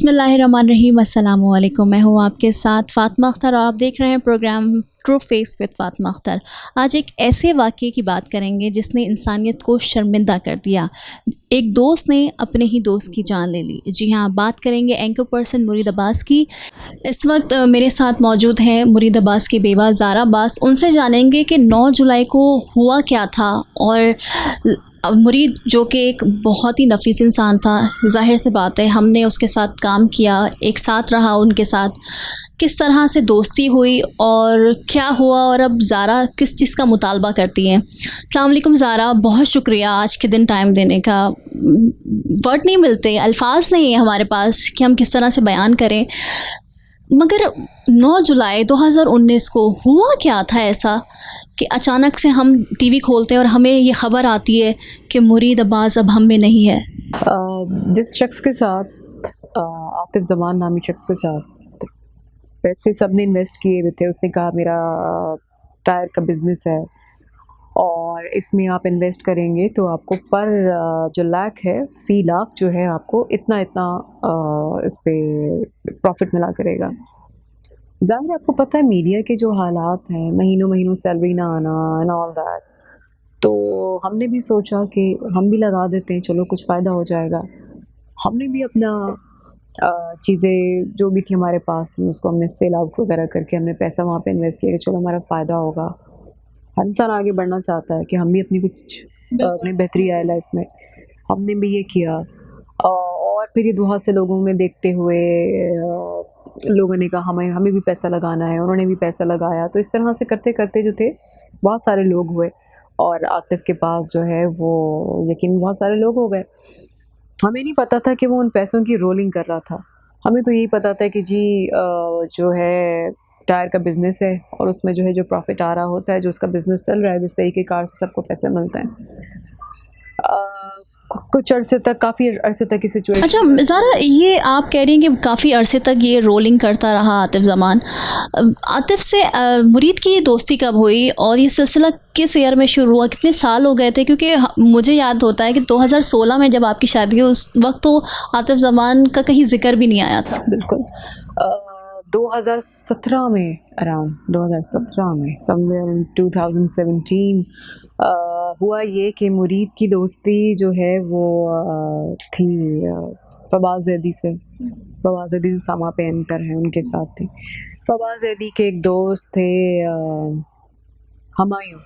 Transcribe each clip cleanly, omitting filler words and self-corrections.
बिस्मिल्लाहिर्रहमानिर्रहीम, अस्सलामु अलैकुम। मैं हूँ आपके साथ फ़ातिमा अख्तर और आप देख रहे हैं program true face with Fatima Akhtar. आज एक ऐसे वाक़ये की बात करेंगे जिसने इंसानियत को शर्मिंदा कर दिया। एक दोस्त ने अपने ही दोस्त की जान ले ली। जी हाँ, बात करेंगे एंकर पर्सन मुरीद अब्बास की। इस वक्त मेरे साथ मौजूद हैं मुरीद अब्बास की बेवा ज़ारा अब्बास। उनसे जानेंगे कि 9 जुलाई को हुआ क्या था और मुरीद जो कि एक बहुत ही नफीस इंसान था, ज़ाहिर सी बात है हमने उसके साथ काम किया, एक साथ रहा उनके साथ, किस तरह से दोस्ती हुई और क्या हुआ और अब ज़ारा किस चीज़ का मुतालबा करती हैं। अस्सलाम वालेकुम ज़ारा, बहुत शुक्रिया आज के दिन टाइम देने का। वर्ड नहीं मिलते, अल्फाज नहीं है हमारे पास कि हम किस तरह से बयान करें, मगर 9 जुलाई 2019 को हुआ क्या था ऐसा कि अचानक से हम टीवी खोलते हैं और हमें ये ख़बर आती है कि मुरीद अब्बास अब हम में नहीं है। जिस शख्स के साथ आतिफ ज़मान नामी शख्स के साथ पैसे सब ने इन्वेस्ट किए हुए थे, उसने कहा मेरा टायर का बिज़नेस है और इसमें आप इन्वेस्ट करेंगे तो आपको पर जो लाख है फ़ी लाख जो है आपको इतना इतना इस पे प्रॉफिट मिला करेगा। ज़ाहिर है आपको पता है मीडिया के जो हालात हैं, महीनों महीनों सैलरी ना आना एंड ऑल दैट, तो हमने भी सोचा कि हम भी लगा देते हैं, चलो कुछ फ़ायदा हो जाएगा। हमने भी अपना चीज़ें जो भी थी हमारे पास थी उसको हमने सेल आउट वगैरह करके हमने पैसा वहाँ पे इन्वेस्ट किया कि चलो हमारा फ़ायदा होगा। हर इंसान आगे बढ़ना चाहता है कि हम भी अपनी कुछ अपनी बेहतरी आए लाइफ में। हमने भी ये किया और फिर ये बहुत से लोगों में देखते हुए लोगों ने कहा हमें हमें भी पैसा लगाना है, उन्होंने भी पैसा लगाया। तो इस तरह से करते करते जो थे बहुत सारे लोग हुए और आतिफ के पास जो है वो यकीन बहुत सारे लोग हो गए। हमें नहीं पता था कि वो उन पैसों की रोलिंग कर रहा था। हमें तो यही पता था कि जी जो है टायर का बिज़नेस है और उसमें जो है जो प्रॉफिट आ रहा होता है, जो उसका बिज़नेस चल रहा है, जिस तरीके कार से सबको पैसे मिलते हैं। कुछ अरसे तक, काफ़ी अरसे तक की सिचुएशन। अच्छा ज़ारा, ये आप कह रही हैं कि काफ़ी अरसे तक ये रोलिंग करता रहा आतिफ ज़मान। आतिफ से मुरीद की दोस्ती कब हुई और ये सिलसिला किस ईयर में शुरू हुआ, कितने साल हो गए थे? क्योंकि मुझे याद होता है कि 2016 में जब आपकी शादी हुई उस वक्त तो आतिफ ज़मान का कहीं जिक्र भी नहीं आया था। बिल्कुल 2017 में, अराउंड 2017 में, समवेयर इन 2017 हुआ ये कि मुरीद की दोस्ती जो है वो थी फवाज़ ज़ैदी से। फवाज़ ज़ैदी जो सामा पे एंकर हैं उनके साथ थी। फवाज़ ज़ैदी के एक दोस्त थे हुमायूं।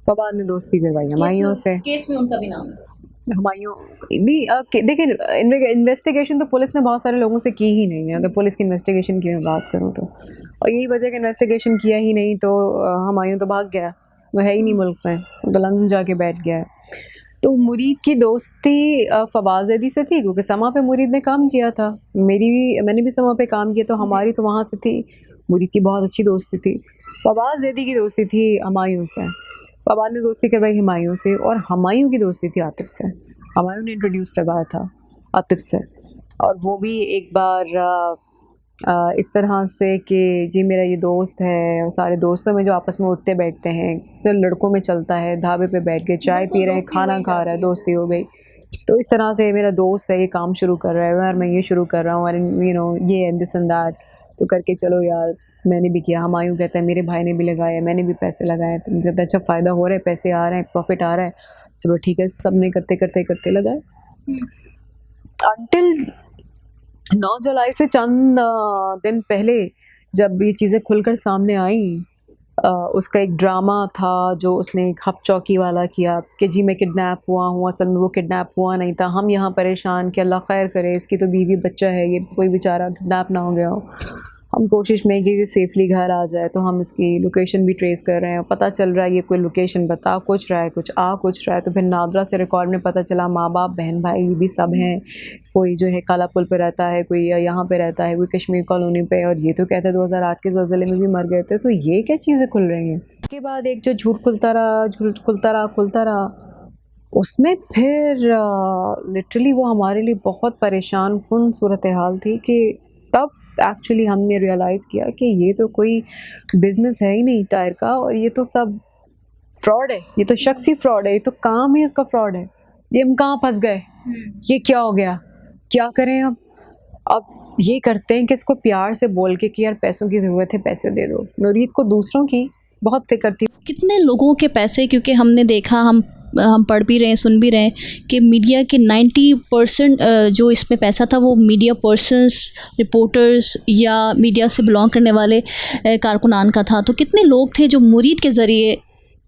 फवाद ने दोस्ती करवाई हुमायूं से। केस में उनका भी नाम है। हुमायूं नहीं, देखिए इन्वेस्टिगेशन तो पुलिस ने बहुत सारे लोगों से की ही नहीं है। अगर पुलिस की इन्वेस्टिगेशन की मैं बात करूँ तो, और यही वजह कि इन्वेस्टिगेशन किया ही नहीं तो हुमायूं तो भाग गया, वो है ही नहीं मुल्क में, वो लंदन जाके बैठ गया है। तो मुरीद की दोस्ती फवाज़ ज़ैदी से थी क्योंकि समा पे मुरीद ने काम किया था, मैंने भी समा पे काम किया, तो हमारी तो वहाँ से थी। मुरीद की बहुत अच्छी दोस्ती थी। फवाज़ ज़ैदी की दोस्ती थी हुमायूं से। फवाद ने दोस्ती करवाई हुमायूं से और हुमायूं की दोस्ती थी आतिफ से। हुमायूं ने इंट्रोड्यूस करवाया था आतिफ से, और वो भी एक बार इस तरह से कि जी मेरा ये दोस्त है, और सारे दोस्तों में जो आपस में उठते बैठते हैं, जो लड़कों में चलता है, ढाबे पे बैठ के चाय पी रहे हैं, खाना खा रहा है, दोस्ती हो गई। तो इस तरह से मेरा दोस्त है, ये काम शुरू कर रहा है यार, मैं ये शुरू कर रहा हूँ, और यू नो ये एंड दिस एंड दैट, तो करके चलो यार मैंने भी किया। हुमायूं कहता है मेरे भाई ने भी लगाया, मैंने भी पैसे लगाए, तो मुझे अच्छा फ़ायदा हो रहा है, पैसे आ रहे हैं, प्रॉफिट आ रहा है, चलो ठीक है, सब ने करते करते करते लगाए। अनटिल 9 जुलाई से चंद दिन पहले जब ये चीज़ें खुलकर सामने आई, उसका एक ड्रामा था जो उसने एक हप चौकी वाला किया कि जी मैं किडनैप हुआ हूँ, असल में वो किडनैप हुआ नहीं था, हम यहाँ परेशान कि अल्लाह खैर करे, इसकी तो बीवी बच्चा है, ये कोई बेचारा किडनैप ना हो गया हो। हम कोशिश में कि सेफ़ली घर आ जाए, तो हम इसकी लोकेशन भी ट्रेस कर रहे हैं, पता चल रहा है ये कोई लोकेशन बता कुछ रहा है, कुछ आ कुछ रहा है। तो फिर नादरा से रिकॉर्ड में पता चला माँ बाप बहन भाई भी सब हैं, कोई जो है काला पुल पे रहता है, कोई यहाँ पे रहता है, कोई कश्मीर कॉलोनी पे, और ये तो कहते हैं 2008 के ज़लज़ले में भी मर गए थे। तो ये क्या चीज़ें खुल रही हैं। उसके बाद एक जो झूठ खुलता रहा, उसमें फिर लिटरली वो हमारे लिए बहुत परेशान कुन सूरत हाल थी कि तब एक्चुअली हमने रियलाइज़ किया कि ये तो कोई बिज़नेस है ही नहीं टायर का, और ये तो सब फ्रॉड है, ये तो शख्सी फ्रॉड है, ये तो काम ही इसका फ्रॉड है। ये हम कहाँ फंस गए, ये क्या हो गया, क्या करें अब ये करते हैं कि इसको प्यार से बोल के कि यार पैसों की ज़रूरत है, पैसे दे दो। मुरीद को दूसरों की बहुत फिक्र थी। कितने लोगों के पैसे, क्योंकि हमने देखा, हम पढ़ भी रहे हैं, सुन भी रहे हैं कि मीडिया के 90% जो इसमें पैसा था वो मीडिया पर्सन्स, रिपोर्टर्स या मीडिया से बिलोंग करने वाले कारकुनान का था। तो कितने लोग थे जो मुरीद के ज़रिए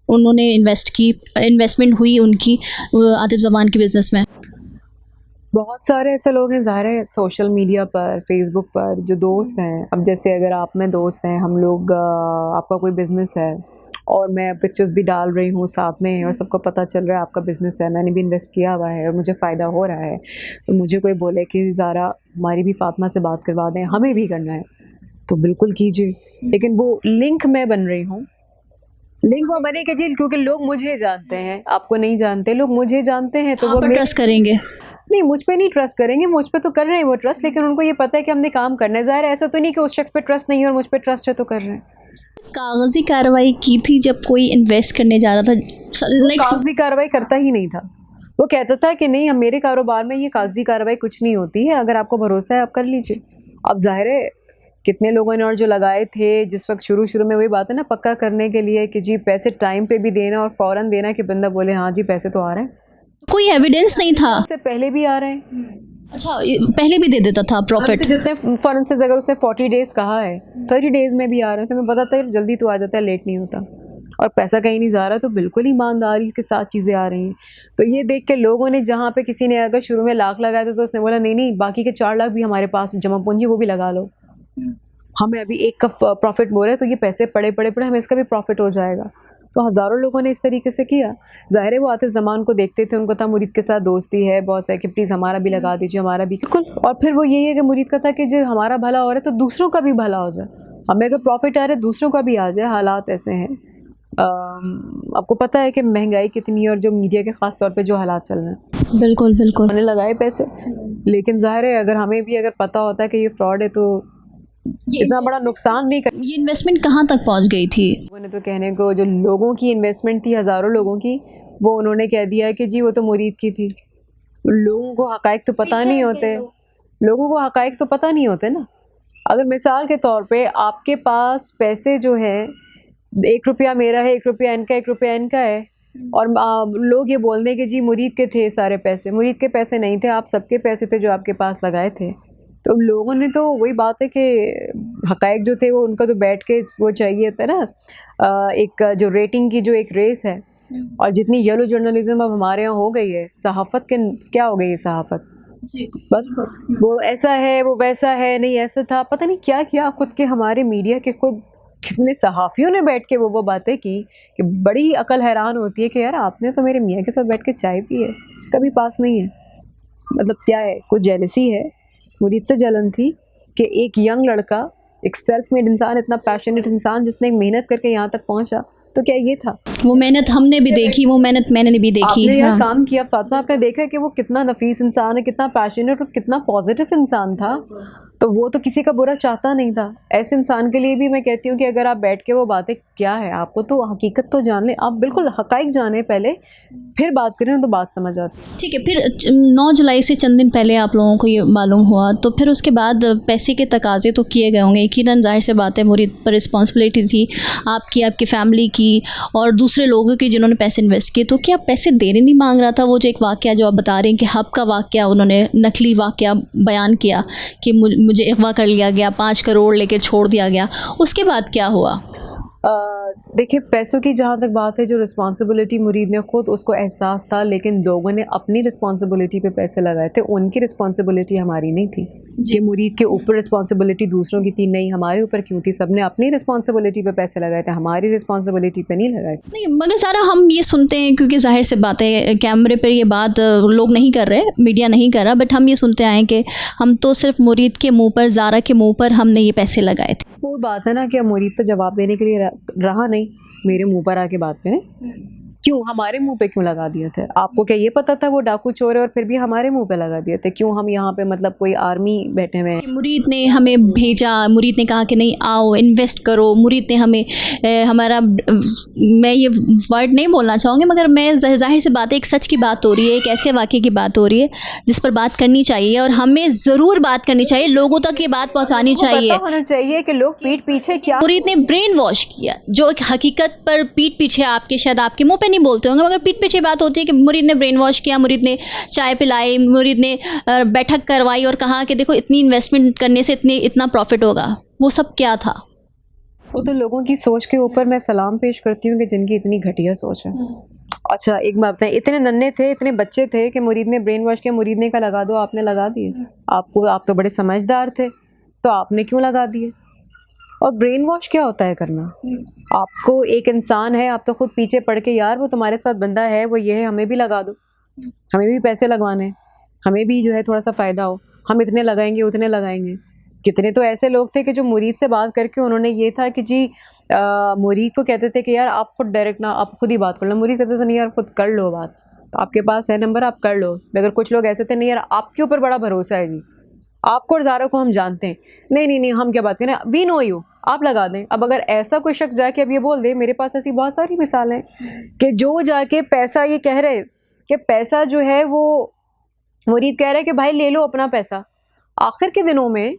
उन्होंने इन्वेस्टमेंट हुई उनकी आतिफ ज़मान के बिज़नेस में? बहुत सारे ऐसे लोग हैं, ज़ाहिर है सोशल मीडिया पर, फेसबुक पर जो दोस्त हैं। अब जैसे अगर आप में दोस्त हैं, हम लोग आपका कोई बिज़नेस है और मैं पिक्चर्स भी डाल रही हूँ साथ में और सबको पता चल रहा है आपका बिज़नेस है, मैंने भी इन्वेस्ट किया हुआ है और मुझे फ़ायदा हो रहा है, तो मुझे कोई बोले कि ज़ारा हमारी भी फ़ातिमा से बात करवा दें, हमें भी करना है, तो बिल्कुल कीजिए। लेकिन वो लिंक मैं बन रही हूँ, लिंक वो बने कि जी, क्योंकि लोग मुझे जानते हैं, आपको नहीं जानते, लोग मुझे जानते हैं, तो वो ट्रस्ट करेंगे। नहीं, मुझ पे नहीं ट्रस्ट करेंगे, मुझ पे तो कर रहे हैं वो ट्रस्ट, लेकिन उनको ये पता है कि हमने काम करना है। ज़ाहिर है ऐसा तो नहीं कि उस शख्स पे ट्रस्ट नहीं है और मुझ पे ट्रस्ट है तो कर रहे हैं। कागज़ी कार्रवाई की थी जब कोई इन्वेस्ट करने जा रहा था? कागज़ी कार्रवाई करता ही नहीं था। वो कहता था कि नहीं, हम मेरे कारोबार में ये कागज़ी कार्रवाई कुछ नहीं होती है, अगर आपको भरोसा है आप कर लीजिए। अब ज़ाहिर है कितने लोगों ने और जो लगाए थे जिस वक्त शुरू में, वही बात है ना, पक्का करने के लिए कि जी पैसे टाइम पे भी देना और फ़ौरन देना कि बंदा बोले हाँ जी पैसे तो आ रहे हैं। कोई एविडेंस नहीं था? उससे पहले भी आ रहे हैं। अच्छा, पहले भी दे देता था प्रॉफिट? जितने फॉरन से, अगर उसने 40 डेज़ कहा है, 30 डेज़ में भी आ रहे हैं, तो मैं बताता है जल्दी तो आ जाता है, लेट नहीं होता और पैसा कहीं नहीं जा रहा, तो बिल्कुल ईमानदारी के साथ चीज़ें आ रही हैं। तो ये देख के लोगों ने, जहाँ पे किसी ने अगर शुरू में लाख लगाया था तो उसने बोला नहीं बाकी के 4 लाख भी हमारे पास जमा पूंजी, वो भी लगा लो, हमें अभी 1 का प्रॉफिट बोल रहे हैं, तो ये पैसे पड़े हमें इसका भी प्रॉफिट हो जाएगा। तो हज़ारों लोगों ने इस तरीके से किया। ज़ाहिर है वो आतिफ ज़मान को देखते थे, उनको था मुरीद के साथ दोस्ती है, बॉस है कि प्लीज़ हमारा भी लगा दीजिए, हमारा भी, बिल्कुल। और फिर वो यही है कि मुरीद का था कि जो हमारा भला हो रहा है तो दूसरों का भी भला हो जाए, हमें अगर प्रॉफिट आ रहा है दूसरों का भी आ जाए। हालात ऐसे हैं, आपको पता है कि महंगाई कितनी है और जो मीडिया के ख़ास तौर पे जो हालात चल रहे हैं। बिल्कुल बिल्कुल। उन्होंने लगाए पैसे, लेकिन ज़ाहिर है अगर हमें भी अगर पता होता है कि ये फ्रॉड है तो इतना बड़ा नुकसान नहीं कर। ये इन्वेस्टमेंट कहाँ तक पहुँच गई थी? उन्होंने तो कहने को, जो लोगों की इन्वेस्टमेंट थी, हज़ारों लोगों की, वो उन्होंने कह दिया कि जी वो तो मुरीद की थी। लोगों को हक़ाइक़ तो पता नहीं होते, लोगों को हक़ाइक़ तो पता नहीं होते ना। अगर मिसाल के तौर पे आपके पास पैसे जो हैं, 1 रुपया मेरा है, 1 रुपया इनका, 1 रुपया इनका है, और लोग ये बोल दें कि जी मुरीद के थे सारे पैसे, मुरीद के पैसे नहीं थे, आप सबके पैसे थे जो आपके पास लगाए थे। तो लोगों ने तो वही बात है कि हक़ाइक़ जो थे वो उनका तो बैठ के वो चाहिए था ना, एक जो रेटिंग की जो एक रेस है, और जितनी येलो जर्नलिज्म अब हमारे यहाँ हो गई है, सहाफ़त के क्या हो गई है सहाफ़त, बस वो ऐसा है, वो वैसा है, नहीं ऐसा था, पता नहीं क्या किया खुद के, हमारे मीडिया के खुद कितने सहाफ़ियों ने बैठ के वो बातें की कि बड़ी अकल हैरान होती है कि यार आपने तो मेरे मियाँ के साथ बैठ के चाय पी है, इसका भी पास नहीं है। मतलब क्या है, कुछ जेलसी है, मुरीद से जलन थी कि एक यंग लड़का, एक सेल्फ मेड इंसान, इतना पैशनेट इंसान जिसने एक मेहनत करके यहाँ तक पहुँचा, तो क्या ये था? वो मेहनत हमने भी देखी, वो मेहनत मैंने भी देखी। आपने यहाँ काम किया फातिमा, आपने देखा कि वो कितना नफीस इंसान है, कितना पैशनेट और कितना पॉजिटिव इंसान था, तो वो तो किसी का बुरा चाहता नहीं था। ऐसे इंसान के लिए भी मैं कहती हूँ कि अगर आप बैठ के वो बातें, क्या है, आपको तो हकीकत तो जान लें, आप बिल्कुल हक़ाइक़ जाने पहले, फिर बात करें तो बात समझ आती है। ठीक है, फिर 9 जुलाई से चंद दिन पहले आप लोगों को ये मालूम हुआ, तो फिर उसके बाद पैसे के तकाजे तो किए गए होंगे, यकीनन ज़ाहिर से बात है मुरीद पर रिस्पॉन्सिबिलिटी थी आपकी, आपकी फैमिली की और दूसरे लोगों की जिन्होंने पैसे इन्वेस्ट किए। तो क्या पैसे देने नहीं मांग रहा था? वो जो एक वाक़या जो आप बता रहे हैं कि हब का वाक़या, उन्होंने नकली वाक़या बयान किया कि मुझे अगवा कर लिया गया, 5 करोड़ लेकर छोड़ दिया गया, उसके बाद क्या हुआ? देखिए, पैसों की जहाँ तक बात है, जो रिस्पॉन्सिबिलिटी मुरीद ने खुद उसको एहसास था, लेकिन लोगों ने अपनी रिस्पॉन्सिबिलिटी पे पैसे लगाए थे, उनकी रिस्पॉन्सिबिलिटी हमारी नहीं थी कि मुरीद के ऊपर रिस्पॉन्सिबिलिटी दूसरों की थी, नहीं हमारे ऊपर क्यों थी, सबने अपनी रिस्पॉन्सिबिलिटी पे पैसे लगाए थे, हमारी रिस्पॉन्सिबिलिटी पे नहीं लगाए। नहीं, मगर सारा हम ये सुनते हैं, क्योंकि जाहिर से बात है कैमरे पर ये बात लोग नहीं कर रहे, मीडिया नहीं कर रहा, बट हम ये सुनते आए कि हम तो सिर्फ मुरीद के मुँह पर, ज़ारा के मुँह पर हमने ये पैसे लगाए थे। वो बात है ना कि मुरीद तो जवाब देने के लिए रहा नहीं, मेरे मुंह पर आके बात करें, क्यों हमारे मुंह पे क्यों लगा दिए थे? आपको क्या ये पता था वो डाकू चोर है और फिर भी हमारे मुंह पे लगा दिए थे? क्यों हम यहाँ पे मतलब कोई आर्मी बैठे हुए हैं? कि मुरीद ने हमें भेजा, मुरीद ने कहा कि नहीं आओ इन्वेस्ट करो, मुरीद ने हमें हमारा मैं ये वर्ड नहीं बोलना चाहूँगी मगर मैं जाहिर सी बात है, एक सच की बात हो रही है, एक ऐसे वाक़े की बात हो रही है जिस पर बात करनी चाहिए और हमें ज़रूर बात करनी चाहिए, लोगों तक ये बात पहुँचानी आपको चाहिए। पता होना चाहिए कि लोग पीठ पीछे क्या मुरीद ने ब्रेन वॉश किया, जो एक हकीकत पर पीठ पीछे आपके शायद आपके मुंह पे नहीं बोलते होंगे मगर पीठ पीछे बात होती है कि मुरीद ने ब्रेन वॉश किया, मुरीद ने चाय पिलाई, मुरीद ने बैठक करवाई और कहा कि देखो इतनी इन्वेस्टमेंट करने से इतना प्रॉफिट होगा। वो सब क्या था? वो तो लोगों की सोच के ऊपर मैं सलाम पेश करती हूँ कि जिनकी इतनी घटिया सोच है। अच्छा एक बात बताएं, इतने नन्हे थे, इतने बच्चे थे कि मुरीद ने ब्रेन वॉश किया, मुरीद ने कहा लगा दो, आपने लगा दिए। आप तो बड़े समझदार थे तो आपने क्यों लगा दिए? और ब्रेन वॉश क्या होता है करना? आपको एक इंसान है, आप तो खुद पीछे पड़ के यार वो तुम्हारे साथ बंदा है, वो ये है, हमें भी लगा दो, हमें भी पैसे लगवाने, हमें भी जो है थोड़ा सा फ़ायदा हो, हम इतने लगाएंगे उतने लगाएंगे। कितने तो ऐसे लोग थे कि जो मुरीद से बात करके उन्होंने ये था कि जी मुरीद को कहते थे कि यार आप खुद डायरेक्ट ना, आप खुद ही बात कर लो। मुरीद कहते थे नहीं यार खुद कर लो बात, तो आपके पास है नंबर, आप कर लो। मगर कुछ लोग ऐसे थे नहीं यार आपके ऊपर बड़ा भरोसा है जी, आपको और ज़ारा को हम जानते हैं, नहीं नहीं नहीं हम क्या बात करें, वी नो यू, आप लगा दें। अब अगर ऐसा कोई शख्स जाके अब ये बोल दे, मेरे पास ऐसी बहुत सारी मिसालें कि जो जाके पैसा ये कह रहे कि पैसा जो है वो मुरीद कह रहे कि भाई ले लो अपना पैसा। आखिर के दिनों में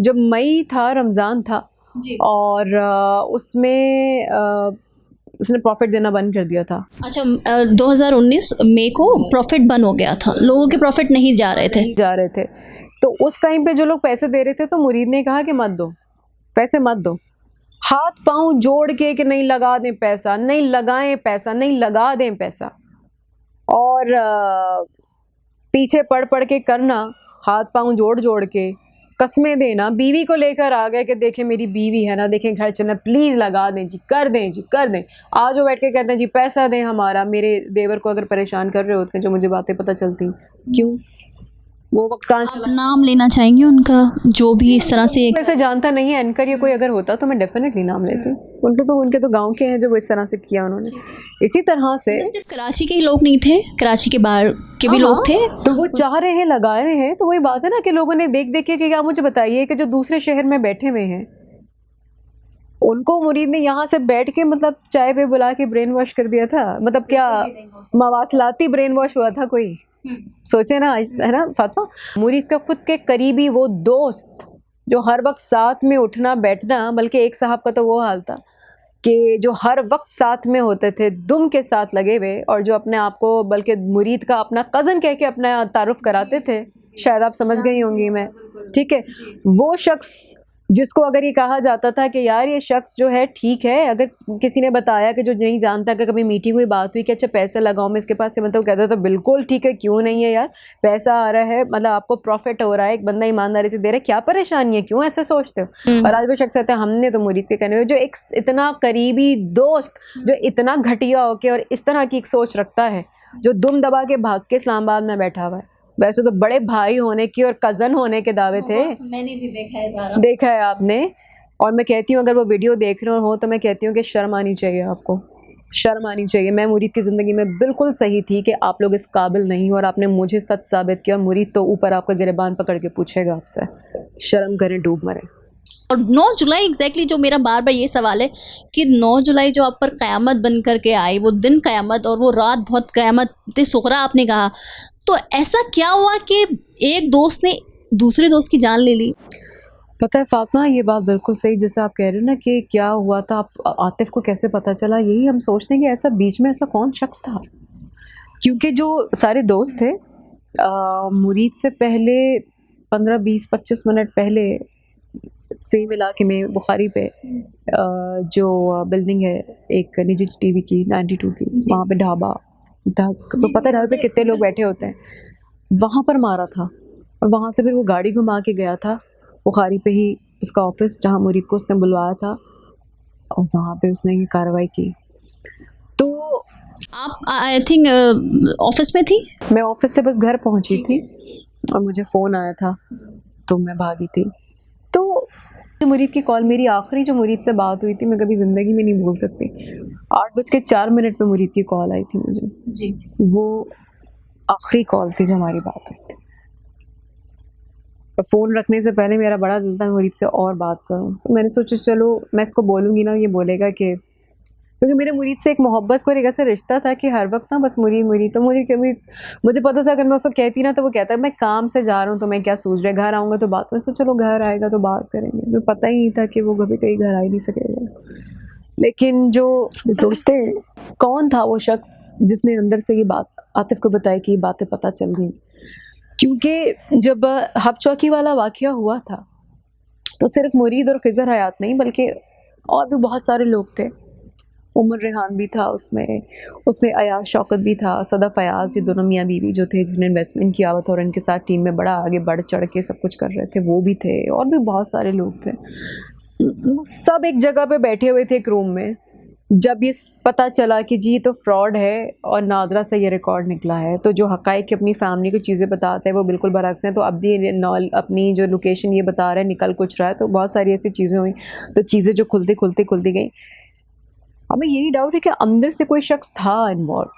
जब मई था, रमज़ान था जी। और उसमें उसने प्रॉफिट देना बंद कर दिया था। अच्छा 2019 मई को प्रॉफिट बंद हो गया था, लोगों के प्रॉफिट नहीं जा रहे थे। तो उस टाइम पे जो लोग पैसे दे रहे थे तो मुरीद ने कहा कि मत दो पैसे, मत दो, हाथ पांव जोड़ के कि नहीं लगा दें पैसा, नहीं लगाएं पैसा, नहीं लगा दें पैसा। और पीछे पड़ पड़ के करना, हाथ पांव जोड़ जोड़ के कस्में देना, बीवी को लेकर आ गए कि देखें मेरी बीवी है ना, देखें घर चलना, प्लीज़ लगा दें जी, कर दें जी, कर दें। आज वो बैठ के कहते हैं जी पैसा दें हमारा। मेरे देवर को अगर परेशान कर रहे होते हैं, जो मुझे बातें पता चलती, क्यों वो वक्त कहाँ आप नाम लेना चाहेंगे उनका, जो भी इस तरह से वैसे जानता नहीं है एंकर ये कोई अगर होता तो मैं डेफिनेटली नाम लेती। उनके तो गांव के हैं जो इस तरह से किया उन्होंने। इसी तरह से सिर्फ कराची के ही लोग नहीं थे, कराची के बाहर के भी लोग थे। तो वो चाह रहे हैं, लगा रहे हैं। तो वही बात है ना कि लोगों ने देख देख के कि आप मुझे बताइए कि जो दूसरे शहर में बैठे हुए हैं उनको मुरीद ने यहाँ से बैठ के मतलब चाय पे बुला के ब्रेन वॉश कर दिया था। मतलब क्या मवासलाती ब्रेन वॉश हुआ था कोई? सोचे ना, है ना फातिमा। मुरीद का खुद के करीबी वो दोस्त जो हर वक्त साथ में उठना बैठना, बल्कि एक साहब का तो वो हाल था कि जो हर वक्त साथ में होते थे, दुम के साथ लगे हुए, और जो अपने आप को बल्कि मुरीद का अपना कज़न कह के अपना तारुफ कराते थे। शायद आप समझ गई होंगी मैं, ठीक है। वो शख्स जिसको अगर ये कहा जाता था कि यार ये शख्स जो है ठीक है, अगर किसी ने बताया कि जो नहीं जानता कि कभी मीटिंग हुई, बात हुई कि अच्छा पैसा लगाओ मैं इसके पास से, मतलब कहता था बिल्कुल ठीक है, क्यों नहीं है यार, पैसा आ रहा है, मतलब आपको प्रॉफिट हो रहा है, एक बंदा ईमानदारी से दे रहा है, क्या परेशानी है, क्यों ऐसे सोचते हो? और आज वो शख्स कहते हैं हमने तो मुरीद के कहने में, जो एक इतना करीबी दोस्त जो इतना घटिया होके और इस तरह की एक सोच रखता है, जो दुम दबा के भाग के इस्लामाबाद में बैठा हुआ है। वैसे तो बड़े भाई होने की और कज़न होने के दावे थे, मैंने भी देखा है आपने। और मैं कहती हूँ अगर वो वीडियो देख रहे हो तो मैं कहती हूँ कि शर्म आनी चाहिए, आपको शर्म आनी चाहिए। मैं मुरीद की ज़िंदगी में बिल्कुल सही थी कि आप लोग इस काबिल नहीं हो और आपने मुझे सच साबित किया। मुरीद तो ऊपर आपका गिरबान पकड़ के पूछेगा आपसे, शर्म करें डूब मरें। और 9 जुलाई एग्जैक्टली जो मेरा बार बार ये सवाल है कि 9 जुलाई जो आप पर क़यामत बन करके आई, वो दिन क़यामत और वो रात बहुत क़यामत सुग़रा आपने कहा, तो ऐसा क्या हुआ कि एक दोस्त ने दूसरे दोस्त की जान ले ली? पता है फातिमा, ये बात बिल्कुल सही जैसे आप कह रहे हो ना कि क्या हुआ था, आप आतिफ को कैसे पता चला, यही हम सोचते हैं कि ऐसा बीच में ऐसा कौन शख्स था। क्योंकि जो सारे दोस्त थे मुरीद से पहले 15-20-25 मिनट पहले सेम इलाके में बुखारी पे जो बिल्डिंग है एक निजी टीवी की 92 की, वहाँ पे ढाबा था, तो पता है ढाबे पे कितने लोग बैठे होते हैं, वहाँ पर मारा था। और वहाँ से फिर वो गाड़ी घुमा के गया था बुखारी पे ही उसका ऑफिस जहाँ मुरीद को उसने बुलवाया था, और वहाँ पे उसने ये कार्रवाई की। तो आप आई थिंक ऑफिस में थी? मैं ऑफिस से बस घर पहुँची थी और मुझे फ़ोन आया था तो मैं भागी थी। तो मुरीद की कॉल, मेरी आखिरी जो मुरीद से बात हुई थी मैं कभी ज़िंदगी में नहीं भूल सकती। 8:04 पे मुरीद की कॉल आई थी मुझे। जी। वो आखिरी कॉल थी जो हमारी बात हुई थी। तो फ़ोन रखने से पहले मेरा बड़ा दिल था मैं मुरीद से और बात करूं, तो मैंने सोचा चलो मैं इसको बोलूँगी ना, ये बोलेगा कि, क्योंकि मेरे मुरीद से एक मोहब्बत को एक ऐसा रिश्ता था कि हर वक्त ना बस मुरीद मुरीद। तो मुझे पता था अगर मैं उसको कहती ना तो वो कहता मैं काम से जा रहा हूँ तो मैं क्या सोच रहा है, घर आऊँगा तो बात। मैं सोचा चलो घर आएगा तो बात करेंगे। मुझे पता ही नहीं था कि वो कभी कहीं घर आ ही नहीं सकेगा। लेकिन जो सोचते हैं कौन था वो शख्स जिसने अंदर से ये बात आतिफ को बताई कि ये बातें पता चल गई। क्योंकि जब हब चौकी वाला वाक़या हुआ था तो सिर्फ मुरीद और खिज़र हयात नहीं बल्कि और भी बहुत सारे लोग थे। उमर रेहान भी था उसमें अयाज शौकत भी था, सदफ़ अयाज, ये दोनों मियाँ बीवी जो थे जिन्होंने इन्वेस्टमेंट किया हुआ था और इनके साथ टीम में बड़ा आगे बढ़ चढ़ के सब कुछ कर रहे थे, वो भी थे और भी बहुत सारे लोग थे। सब एक जगह पे बैठे हुए थे एक रूम में। जब ये पता चला कि जी तो फ्रॉड है और नादरा से ये रिकॉर्ड निकला है, तो जो हक़ाइक़ अपनी फैमिली को चीज़ें बताते हैं वो बिल्कुल बरअक्स हैं। तो अब भी अपनी जो लोकेशन ये बता रहा है निकल कुछ रहा है, तो बहुत सारी ऐसी चीज़ें हुई, तो चीज़ें जो खुलती गई। हमें यही डाउट है कि अंदर से कोई शख्स था इन्वॉल्व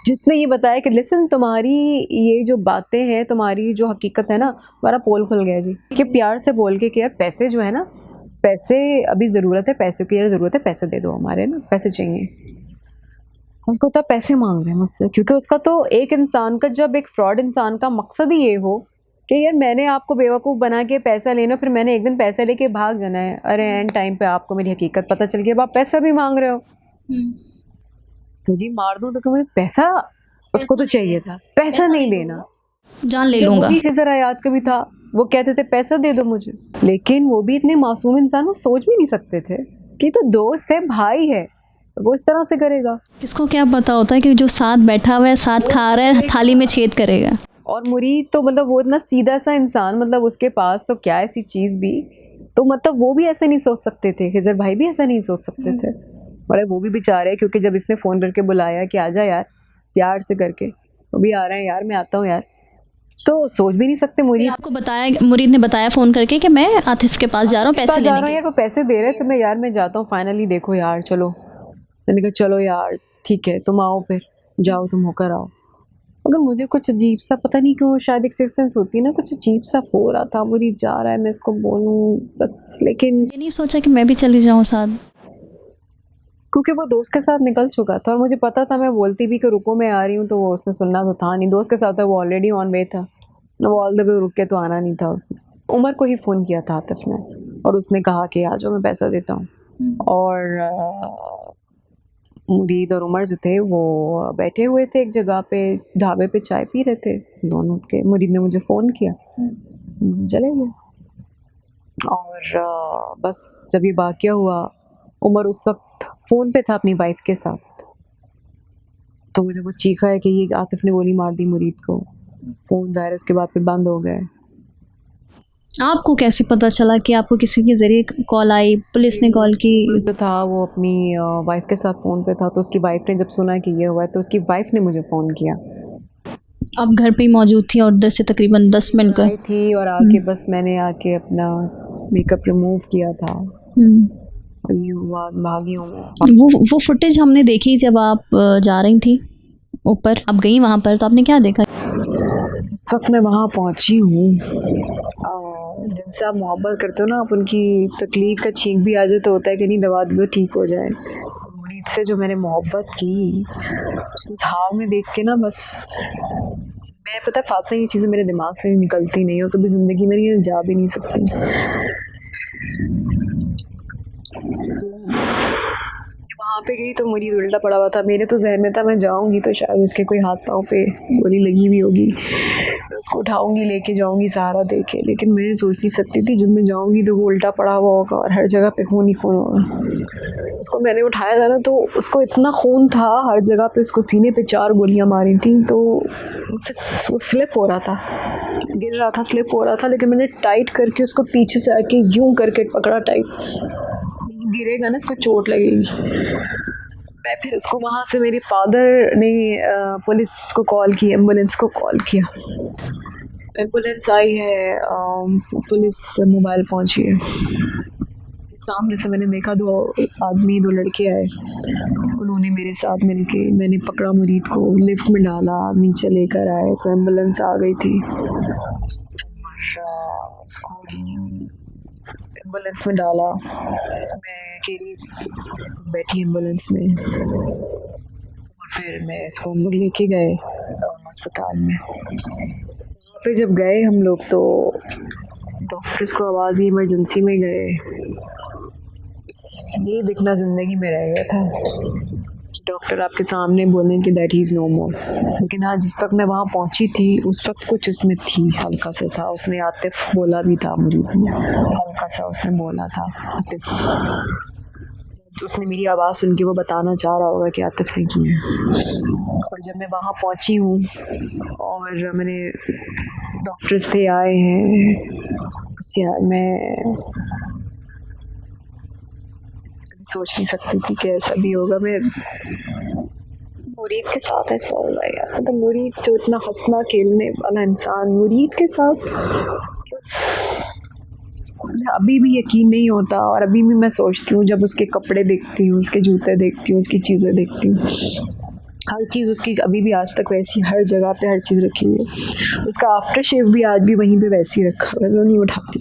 जिसने ये बताया कि लिसन तुम्हारी ये जो बातें हैं, तुम्हारी जो हकीकत है ना, हमारा पोल खुल गया जी। कि प्यार से बोल के कि यार पैसे जो है ना, पैसे अभी ज़रूरत है, पैसे की यार ज़रूरत है, पैसे दे दो हमारे ना, पैसे चाहिए। उसको तो पैसे मांग रहे हैं मुझसे, क्योंकि उसका तो एक इंसान का, जब एक फ्रॉड इंसान का मकसद ही ये हो कि यार मैंने आपको बेवकूफ़ बना के पैसा लेना, फिर मैंने एक दिन पैसे लेके भाग जाना है। अरे एंड टाइम पे आपको मेरी हकीकत पता चल गई, अब आप पैसा भी मांग रहे हो। तो जी मार दूं तो मुझे पैसा, उसको तो चाहिए था, पैसा नहीं देना, जान ले लूँगा। वही खिज़र हयात का भी था, वो कहते थे पैसा दे दो मुझे। लेकिन वो भी इतने मासूम इंसान, वो सोच भी नहीं सकते थे कि तो दोस्त है, भाई है, वो इस तरह से करेगा। किसको क्या पता होता है कि जो साथ बैठा हुआ है, साथ खा रहा है, थाली में छेद करेगा। और मुरीद तो मतलब वो इतना सीधा सा इंसान, मतलब उसके पास तो क्या ऐसी चीज़ भी, तो मतलब वो भी ऐसे नहीं सोच सकते थे, खिज़र भाई भी ऐसा नहीं सोच सकते थे। बड़े वो भी बेचारे, क्योंकि जब इसने फ़ोन करके बुलाया कि आजा यार, प्यार से करके, वो भी आ रहे हैं यार, मैं आता हूँ यार, तो सोच भी नहीं सकते। आपको बताया, मुरीद ने बताया फ़ोन करके कि मैं आतिफ के पास जा रहा हूँ पैसे लेने के। यार वो पैसे दे रहे, तो मैं यार मैं जाता हूँ, फाइनली देखो यार चलो। मैंने कहा चलो यार ठीक है, तुम आओ, फिर जाओ, तुम होकर आओ। मगर मुझे कुछ अजीब सा, पता नहीं क्यों, शायद एक सिक्स सेंस होती है ना, कुछ अजीब सा हो रहा था, मुरीद जा रहा है, मैं इसको बोलूँ बस, लेकिन ये नहीं सोचा कि मैं भी चली जाऊँ साथ, क्योंकि वो दोस्त के साथ निकल चुका था और मुझे पता था मैं बोलती भी कि रुको मैं आ रही हूँ, तो वो उसने सुनना तो था नहीं। दोस्त के साथ था, वो ऑलरेडी ऑन वे था, वो ऑल द वे रुक के तो आना नहीं था उसने। उमर को ही फ़ोन किया था आतिफ ने और उसने कहा कि आ जाओ, मैं पैसा देता हूँ। और मुरीद और उमर जो थे वो बैठे हुए थे एक जगह पे, ढाबे पे चाय पी रहे थे दोनों के। मुरीद ने मुझे फ़ोन किया, चले गए। और बस जब ये वाक़या हुआ, उमर उस वक्त फ़ोन पे था अपनी वाइफ के साथ, तो मुझे वो चीखा है कि ये आतिफ ने गोली मार दी मुरीद को। फ़ोन ज़ाहिर उसके बाद फिर बंद हो गए। आपको कैसे पता चला कि आपको किसी के ज़रिए कॉल आई, पुलिस ने कॉल की? जो था वो अपनी वाइफ के साथ फ़ोन पे था, तो उसकी वाइफ ने जब सुना कि ये हुआ है, तो उसकी वाइफ ने मुझे फ़ोन किया। आप घर पे ही मौजूद थी और उधर से तकरीबन 10 मिनट का आई थी और आके बस मैंने आके अपना मेकअप रिमूव किया था और ये हुआ, भागी हूँ मैं। वो फुटेज हमने देखी जब आप जा रही थी ऊपर, आप गई वहाँ पर, तो आपने क्या देखा? जिस वक्त मैं वहाँ पहुँची हूँ, जिनसे आप मोहब्बत करते हो ना, आप उनकी तकलीफ़ का छींक भी आ जाए तो होता है कि नहीं दवा दो ठीक हो जाए। मुरीद से जो मैंने मोहब्बत की, उस हाल में देख के ना बस मैं, पता है फातिमा, ये चीज़ें मेरे दिमाग से निकलती नहीं और कभी ज़िंदगी में ये जा भी नहीं सकती। वहाँ पे गई तो मुरीद उल्टा पड़ा हुआ था। मेरे तो जहन में था मैं जाऊँगी तो शायद उसके कोई हाथ पाँव पे गोली लगी हुई होगी, उसको उठाऊँगी, लेके जाऊँगी सहारा दे के, लेकिन मैं सोच नहीं सकती थी जब मैं जाऊँगी तो वो उल्टा पड़ा हुआ होगा और हर जगह पे खून ही खून होगा। उसको मैंने उठाया था ना, तो उसको इतना खून था हर जगह पे, उसको सीने पे 4 गोलियाँ मारी थी, तो वो स्लिप हो रहा था, गिर रहा था, स्लिप हो रहा था, लेकिन मैंने टाइट करके उसको पीछे से आके यूं करके पकड़ा टाइट, गिरेगा ना इसको चोट लगेगी। मैं फिर उसको वहाँ से, मेरे फादर ने पुलिस को कॉल की, एम्बुलेंस को कॉल किया, एम्बुलेंस आई है, पुलिस मोबाइल पहुंची है। सामने से मैंने देखा दो आदमी, दो लड़के आए, उन्होंने मेरे साथ मिलके, मैंने पकड़ा मुरीद को, लिफ्ट में डाला, नीचे लेकर आए तो एम्बुलेंस आ गई थी। और उसको एम्बुलेंस में डाला, मैं अकेली बैठी एम्बुलेंस में, और फिर मैं इसको हम लोग लेके गए अस्पताल में। वहाँ पे जब गए हम लोग तो डॉक्टर्स को आवाज़ दी, इमरजेंसी में गए। ये दिखना ज़िंदगी में रह गया था, डॉक्टर आपके सामने बोले कि दैट ही इज़ नो मोर। लेकिन हाँ, जिस वक्त मैं वहाँ पहुँची थी उस वक्त कुछ उसमें थी, हल्का सा था। उसने आतिफ बोला भी था मुझे, हल्का सा उसने बोला था आतिफ। उसने मेरी आवाज़ सुन के वो बताना चाह रहा होगा कि आतिफ ने की है। और जब मैं वहाँ पहुँची हूँ और मैंने डॉक्टर्स थे आए हैं, बस यार मैं सोच नहीं सकती थी कि ऐसा भी होगा। मैं मुरीद के साथ ऐसा हो रहा है यार, मतलब मुरीद जो इतना हंसना खेलने वाला इंसान, मुरीद के साथ अभी भी यकीन नहीं होता। और अभी भी मैं सोचती हूँ, जब उसके कपड़े देखती हूँ, उसके जूते देखती हूँ, उसकी चीज़ें देखती हूँ, हर चीज़ उसकी अभी भी आज तक वैसी, हर जगह पे हर चीज़ रखी हुई है। उसका आफ्टर शेव भी आज भी वहीं पे वैसे ही रखा हुआ है, वो नहीं उठाती।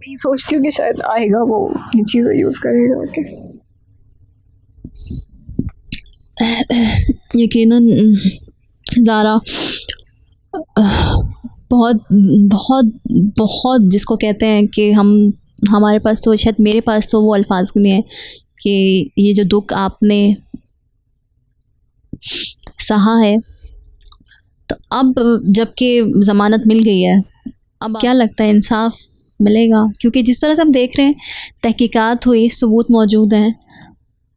मैं सोचती हूँ कि शायद आएगा वो ये चीज़ें यूज़ करेगा कि यकीनन ज़ारा, बहुत बहुत बहुत जिसको कहते हैं कि हमारे पास तो, शायद मेरे पास तो वो अल्फाज नहीं है कि ये जो दुख आपने सहा है। तो अब जबकि ज़मानत मिल गई है, अब क्या लगता है इंसाफ मिलेगा? क्योंकि जिस तरह से हम देख रहे हैं, तहकीकात हुई, सबूत मौजूद हैं,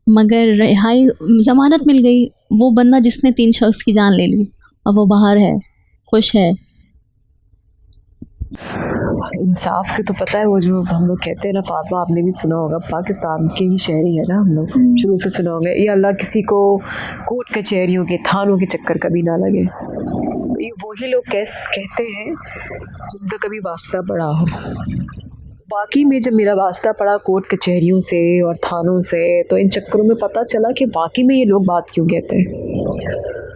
मगर रिहाई, ज़मानत मिल गई। वो बंदा जिसने 3 शख्स की जान ले ली, अब वो बाहर है, खुश है। इंसाफ के तो पता है, वो जो हम लोग कहते हैं ना फातिमा, आपने भी सुना होगा, पाकिस्तान के ही शहरी है ना हम लोग, शुरू से सुना होगा, ये अल्लाह किसी को कोर्ट कचहरियों के, थानों के चक्कर कभी ना लगे। तो ये वही लोग कहते हैं जिनका कभी वास्ता पड़ा हो। बाकी में जब मेरा वास्ता पड़ा कोर्ट कचहरियों से और थानों से, तो इन चक्करों में पता चला कि बाकी में ये लोग बात क्यों कहते हैं।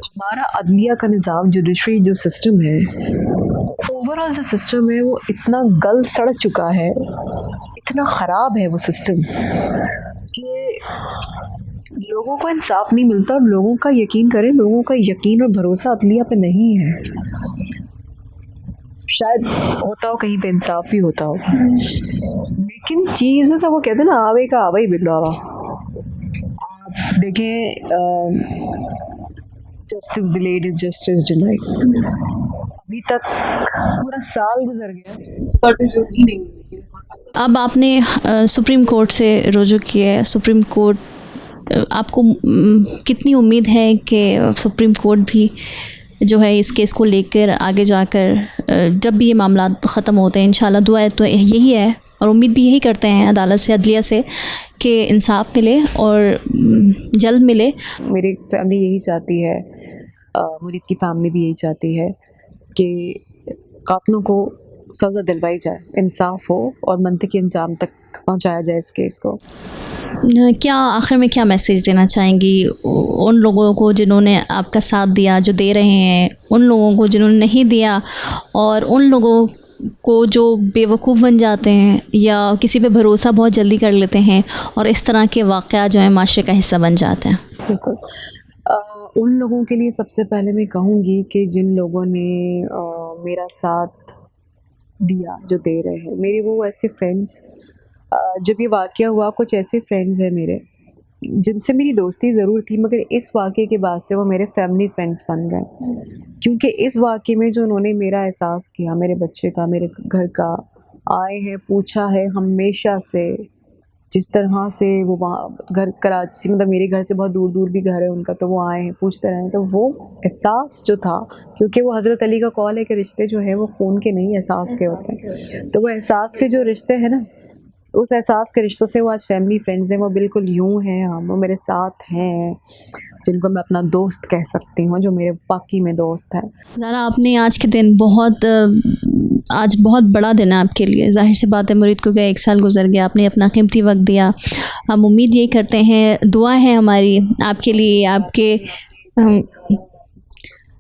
हमारा अदलिया का निज़ाम, जुडिशरी जो सिस्टम है, ओवरऑल जो सिस्टम है वो इतना गल सड़ चुका है, इतना ख़राब है वो सिस्टम कि लोगों को इंसाफ नहीं मिलता। और लोगों का यकीन करें, लोगों का यकीन और भरोसा अदलिया पे नहीं है। शायद होता हो कहीं पे इंसाफ भी होता हो, लेकिन चीज़ का वो कहते हैं ना, आवे का आवा ही बिगड़ावा। आप देखें, justice delayed is justice denied. अभी तक पूरा साल गुजर गया पर जो ही नहीं हुई है। अब आपने सुप्रीम कोर्ट से रुजू किया है। सुप्रीम कोर्ट, आपको कितनी उम्मीद है कि सुप्रीम कोर्ट भी जो है इस केस को लेकर आगे जाकर जब भी ये मामला ख़त्म होते हैं, इंशाल्लाह दुआ तो यही है और उम्मीद भी यही करते हैं अदालत से, अदलिया से, कि इंसाफ मिले और जल्द मिले। मेरी फैमिली यही चाहती है, मुरीद की फैमिली भी यही चाहती है कि कातिलों को सज़ा दिलवाई जाए, इंसाफ हो और मंतकी अंजाम तक पहुंचाया जाए इस केस को। क्या आखिर में क्या मैसेज देना चाहेंगी उन लोगों को जिन्होंने आपका साथ दिया, जो दे रहे हैं, उन लोगों को जिन्होंने नहीं दिया, और उन लोगों को जो बेवकूफ़ बन जाते हैं या किसी पे भरोसा बहुत जल्दी कर लेते हैं और इस तरह के वाक़या जो है माशरे का हिस्सा बन जाते हैं? बिल्कुल, उन लोगों के लिए सबसे पहले मैं कहूँगी कि जिन लोगों ने मेरा साथ दिया, जो दे रहे हैं, मेरे वो ऐसे फ्रेंड्स, जब ये वाक़या हुआ, कुछ ऐसे फ्रेंड्स हैं मेरे जिनसे मेरी दोस्ती ज़रूर थी, मगर इस वाक़े के बाद से वो मेरे फैमिली फ्रेंड्स बन गए। क्योंकि इस वाक़े में जो उन्होंने मेरा एहसास किया, मेरे बच्चे का, मेरे घर का, आए हैं, पूछा है हमेशा से, जिस तरह से वो वहाँ घर कराची, मतलब मेरे घर से बहुत दूर दूर भी घर है उनका, तो वो आए हैं, पूछते रहे। तो वो एहसास जो था, क्योंकि वो हज़रत अली का कौल है कि रिश्ते जो हैं वो खून के नहीं एहसास के होते हैं, तो वो एहसास के जो रिश्ते हैं ना, उस एहसास के रिश्तों से वो आज फैमिली फ्रेंड्स हैं, वो बिल्कुल यूँ हैं, हम वो मेरे साथ हैं, जिनको मैं अपना दोस्त कह सकती हूँ, जो मेरे वाक़ई में दोस्त हैं। ज़ारा, आपने आज के दिन आज बहुत बड़ा दिन है आपके लिए। ज़ाहिर सी बात है, मुरीद को गए 1 साल गुज़र गया, आपने अपना कीमती वक्त दिया। हम उम्मीद ये करते हैं, दुआ है हमारी आपके लिए,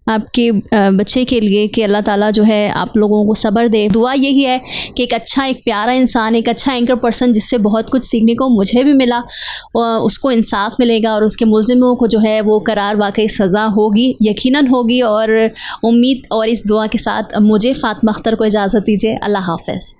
आपके बच्चे के लिए कि अल्लाह ताला जो है आप लोगों को सब्र दे। दुआ यही है कि एक अच्छा, एक प्यारा इंसान, एक अच्छा एंकर पर्सन जिससे बहुत कुछ सीखने को मुझे भी मिला, उसको इंसाफ मिलेगा और उसके मुल्ज़िमों को जो है वो करार वाकई सज़ा होगी, यकीनन होगी। और उम्मीद और इस दुआ के साथ मुझे फ़ातिमा अख्तर को इजाज़त दीजिए। अल्लाह हाफ़िज़।